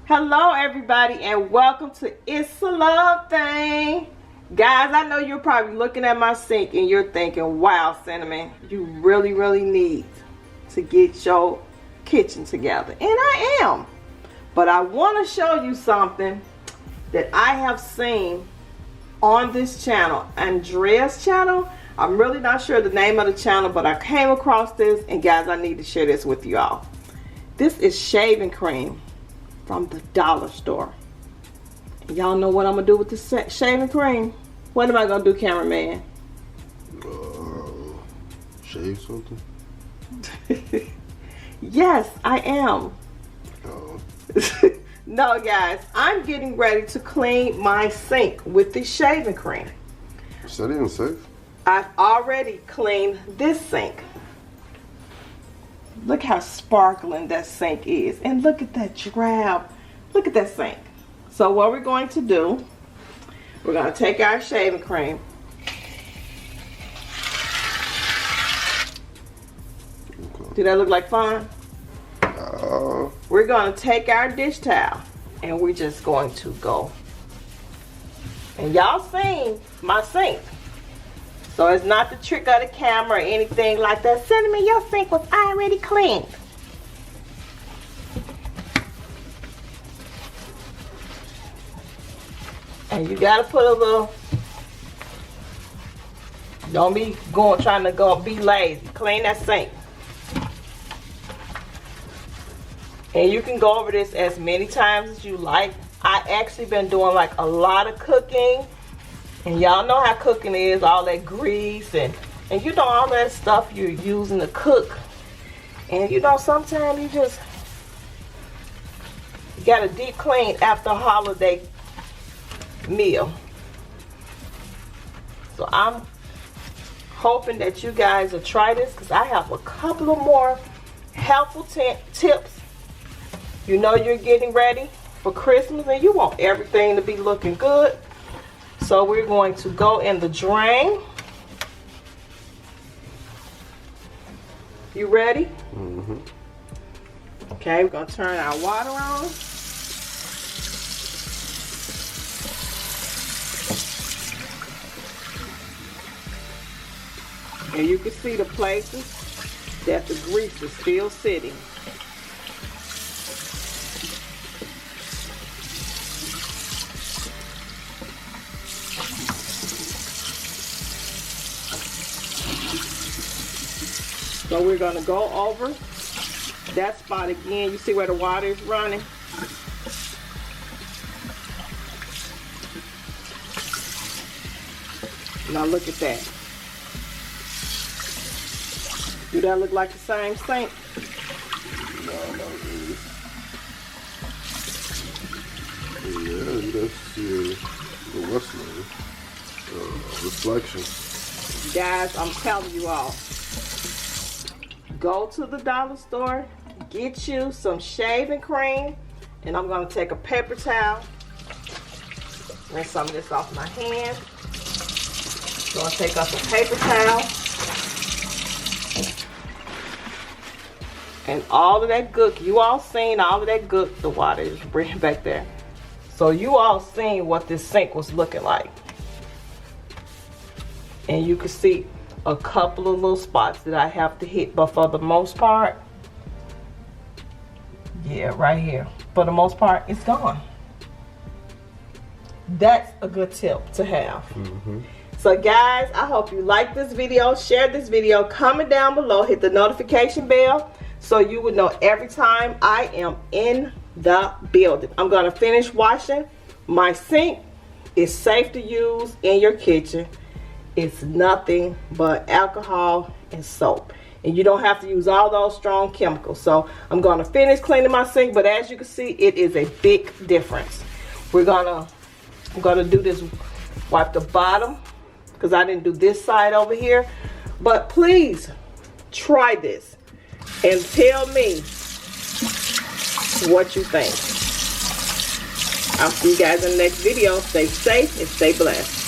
Hello everybody and welcome to It's a Love Thing. Guys, I know you're probably looking at my sink and you're thinking, wow, Cinnamon, you really need to get your kitchen together. And I am. But I want to show you something that I have seen on this channel, Andrea's channel. I'm really not sure the name of the channel, but I came across this and guys, I need to share this with you all. This is shaving cream from the dollar store. Y'all know what I'm gonna do with this shaving cream? What am I gonna do, cameraman? Shave something? Yes, I am. Oh. No, guys, I'm getting ready to clean my sink with this shaving cream. Is that even safe? I've already cleaned this sink. Look how sparkling that sink is. And look at that drab. Look at that sink. So what we're going to do, we're going to take our shaving cream. Okay. Do that look like fun? We're going to take our dish towel and we're just going to go. And y'all seen my sink. So it's not the trick of the camera or anything like that. Cinnamon, your sink was already cleaned. And you gotta put a little, don't be trying to be lazy. Clean that sink. And you can go over this as many times as you like. I actually been doing like a lot of cooking. And y'all know how cooking is, all that grease and you know all that stuff you're using to cook. And you know sometimes you gotta deep clean after a holiday meal. So I'm hoping that you guys will try this because I have a couple of more helpful tips. You know you're getting ready for Christmas and you want everything to be looking good. So we're going to go in the drain. You ready? Mm-hmm. Okay, we're going to turn our water on. And you can see the places that the grease is still sitting. So we're going to go over that spot again. You see where the water is running? Now look at that. Do that look like the same sink? No, not really. Yeah, you don't see the wrestling reflection. Guys, I'm telling you all. Go to the dollar store, get you some shaving cream, and I'm going to take a paper towel, rinse some of this off my hand. Going to take up a paper towel, and all of that gook, you all seen all of that gook, the water is bringing back there. So you all seen what this sink was looking like. And you can see a couple of little spots that I have to hit, but for the most part, yeah, right here, for the most part, it's gone. That's a good tip to have. Mm-hmm. So guys, I hope you like this video, share this video, comment down below, hit the notification bell so you would know every time I am in the building. I'm going to finish washing my sink. It's safe to use in your kitchen. It's nothing but alcohol and soap. And you don't have to use all those strong chemicals. So I'm going to finish cleaning my sink. But as you can see, it is a big difference. I'm going to do this, wipe the bottom. Because I didn't do this side over here. But please try this. And tell me what you think. I'll see you guys in the next video. Stay safe and stay blessed.